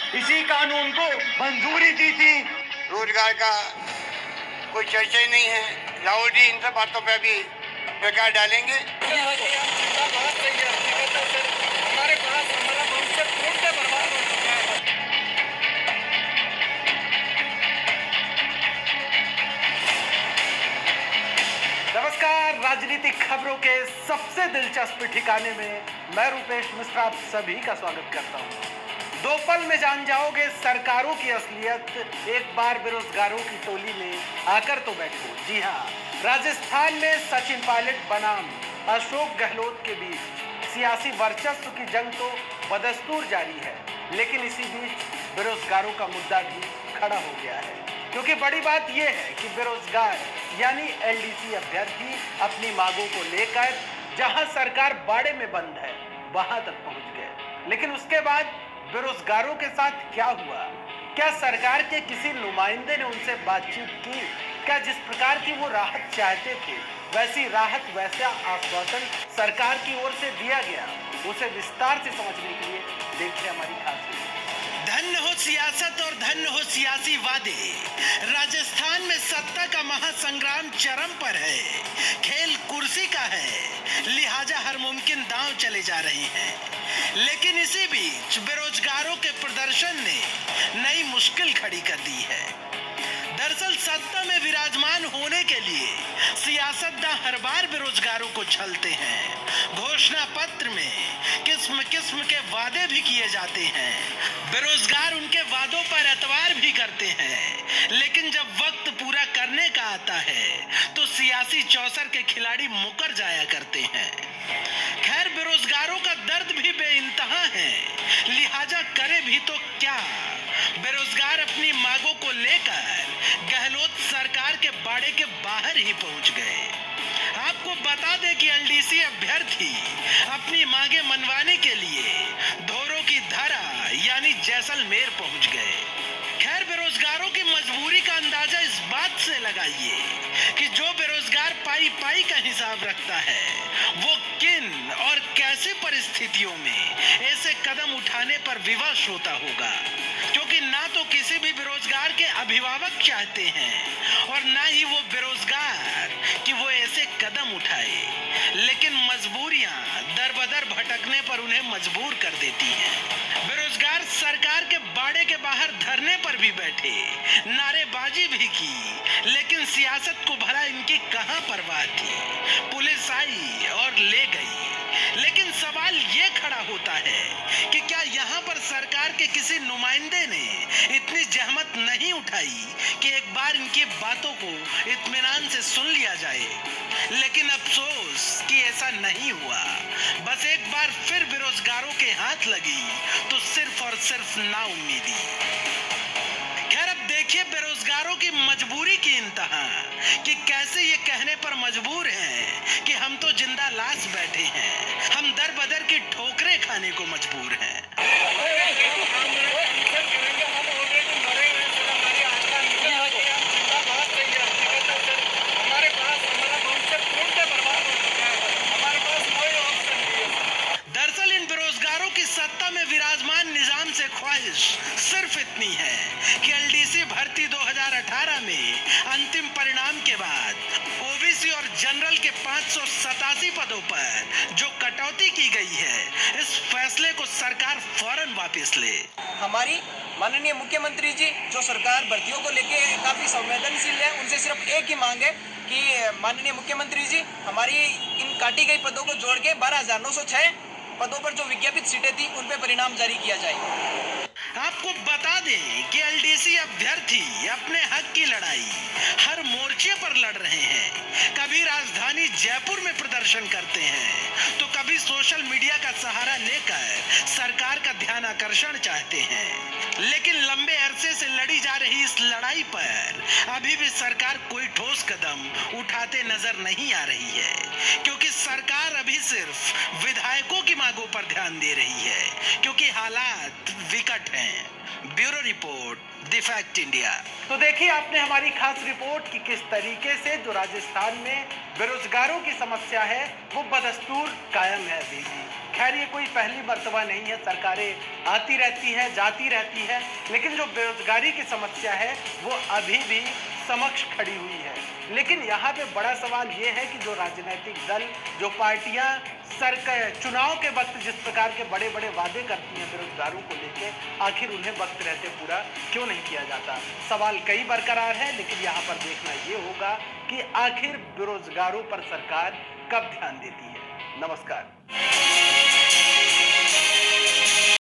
इसी कानून को मंजूरी दी थी। रोजगार का कोई चर्चा ही नहीं है। राहुल जी इन सब बातों पे अभी प्रकाश डालेंगे। हमारे पास हमारा भविष्य पूर्ण बर्बाद हो चुका है। नमस्कार, राजनीतिक खबरों के सबसे दिलचस्प ठिकाने में मैं रूपेश मिश्रा आप सभी का स्वागत करता हूं। दो पल में जान जाओगे सरकारों की असलियत, एक बार बेरोजगारों की टोली में आकर तो बैठो। जी हाँ, राजस्थान में सचिन पायलट बनाम अशोक गहलोत के बीच सियासी वर्चस्व की जंग तो बदस्तूर जारी है, लेकिन इसी बीच बेरोजगारों का मुद्दा भी खड़ा हो गया है। क्योंकि बड़ी बात यह है कि बेरोजगार यानी एलडीसी अभ्यर्थी अपनी मांगों को लेकर जहां सरकार बाड़े में बंद है वहां तक पहुंच गए। लेकिन उसके बाद बेरोजगारों के साथ क्या हुआ? क्या सरकार के किसी नुमाइंदे ने उनसे बातचीत की? क्या जिस प्रकार की वो राहत चाहते थे वैसी राहत, वैसा आश्वासन सरकार की ओर से दिया गया? उसे विस्तार से समझने के लिए देखिए हमारी खास वीडियो। धन्य हो सियासत और धन्य हो सियासी वादे। राजस्थान में सत्ता का महासंग्राम चरम पर है। खेल कुर्सी का है, लिहाजा हर मुमकिन दांव चले जा रहे हैं। लेकिन इसी बीच बेरोजगारों के प्रदर्शन ने नई मुश्किल खड़ी कर दी है। दरअसल सत्ता में विराजमान होने के लिए सियासतदान हर बार बेरोजगारों को छलते हैं। घोषणा पत्र में किस्म किस्म के वादे भी किए जाते हैं। बेरोजगार उनके वादों पर एतबार भी करते हैं, लेकिन जब वक्त पूरा करने का आता है तो सियासी चौसर के खिलाड़ी मुकर जाया करते हैं। खैर, बेरोजगारों का दर्द भी बेइंतहा है, लिहाजा करे भी तो क्या। बेरोजगार अपनी मांगों को लेकर गहलोत सरकार के बाड़े के बाहर ही पहुंच गए। आपको बता दें कि एलडीसी अभ्यर्थी अपनी मांगे मनवाने के लिए धोरों की धरा यानी जैसलमेर पहुंच गए। खैर, बेरोजगारों की मजबूरी का अंदाजा इस बात से लगाइए कि जो बेरोजगार पाई पाई का हिसाब रखता है वो किन और कैसे परिस्थितियों में ऐसे कदम उठाने पर विवश होता होगा। क्योंकि ना तो किसी भी बेरोजगार के अभिभावक चाहते हैं और ना ही वो बेरोजगार कि वो ऐसे कदम उठाए, लेकिन मजबूरियां दर बदर भटकने पर उन्हें मजबूर कर देती हैं। बेरोजगार सरकार के बाड़े के बाहर धरने पर भी बैठे, नारेबाजी भी की, लेकिन सियासत को भला इनकी कहां परवाह थी। पुलिस आई और ले गई। लेकिन सवाल ये खड़ा होता है कि क्या यहाँ पर सरकार के किसी नुमाइंदे ने इतनी जहमत नहीं उठाई कि एक बार इनकी बातों को इत्मीनान से सुन लिया जाए। लेकिन अफसोस कि ऐसा नहीं हुआ। बस एक बार फिर बेरोजगारों के हाथ लगी तो सिर्फ और सिर्फ नाउम्मीदी। खैर, अब देखिए बेरोजगारों की मजबूरी की इंतहा कि कैसे ये कहने पर मजबूर हैं कि हम तो जिंदा लाश बैठे हैं, हम दर बदर की ठोकरें खाने को मजबूर हैं। दरअसल इन बेरोजगारों की सत्ता में विराजमान निजाम से ख्वाहिश सिर्फ इतनी है कि एलडीसी भर्ती 2018 में अंतिम परिणाम के बाद ओबीसी और जनरल के 587 पदों पर जो कटौती की गई है, इस फैसले को सरकार फौरन वापस ले। हमारी माननीय मुख्यमंत्री जी जो सरकार भर्तियों को लेके काफी संवेदनशील है, उनसे सिर्फ एक ही मांग है कि माननीय मुख्यमंत्री जी हमारी इन काटी गई पदों को जोड़ के 12,906 पदों पर जो विज्ञापित सीटें थी उन पे परिणाम जारी किया जाए। आपको बता दें कि एलडीसी अभ्यर्थी अपने हक की लड़ाई हर मोर्चे पर लड़ रहे हैं। कभी राजधानी जयपुर में प्रदर्शन करते हैं तो कभी सोशल मीडिया का सहारा लेकर सरकार का ध्यान आकर्षण चाहते हैं। लेकिन लंबे अरसे से लड़ी जा रही इस लड़ाई पर अभी भी सरकार कोई ठोस कदम उठाते नजर नहीं आ रही है, क्योंकि सरकार अभी सिर्फ विधायकों की मांगों पर ध्यान दे रही है, क्योंकि हालात विकट हैं। Bureau report, the fact India. तो देखिए आपने हमारी खास रिपोर्ट कि किस तरीके से जो राजस्थान में बेरोजगारों की समस्या है वो बदस्तूर कायम है अभी भी। खैर ये कोई पहली मर्तबा नहीं है, सरकारें आती रहती हैं, जाती रहती है, लेकिन जो बेरोजगारी की समस्या है वो अभी भी समक्ष खड़ी हुई है। लेकिन यहाँ पे बड़ा सवाल ये है कि जो राजनीतिक दल, जो पार्टियां सरकार चुनाव के वक्त जिस प्रकार के बड़े बड़े वादे करती हैं बेरोजगारों को लेके, आखिर उन्हें वक्त रहते पूरा क्यों नहीं किया जाता। सवाल कई बरकरार है, लेकिन यहाँ पर देखना ये होगा कि आखिर बेरोजगारों पर सरकार कब ध्यान देती है। नमस्कार।